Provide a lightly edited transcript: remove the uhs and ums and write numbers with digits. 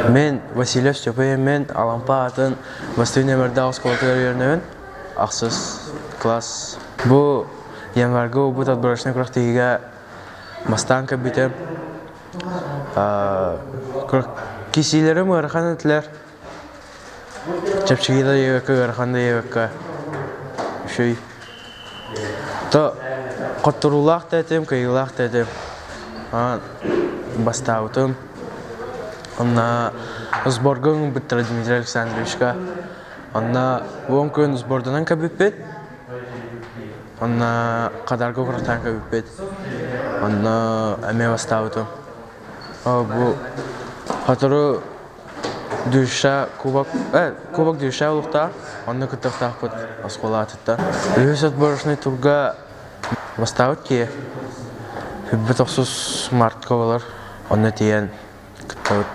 Мен Василев Степа, мен Алампа атын Восточный Мордал школатыр үйренемін. Ақсыз класс. Бұл январғы бұд отборочный күрақтығыға мастанка бітем. Кесейлерім ғырқан өтілер. Чапчығыда егікі, ғырқанда егікі. Шүй. Қоттырулақ дәдім, кайылақ дәдім. Бастаутым. Онна сборгың біттірі Дмитрий Александровичка. Онна он күн сборданан көбіппет. Онна қадарғы құрақтан көбіппет. Онна әме бастаутым. Бұл қатыры дүйша кубок дүйша олықта. Онна күттіқтақ бұд асқола атытта. Үлес отборышный турға бастаут ке. Хүббет оқсыз март ковалар. Онна тиен күттіғыт.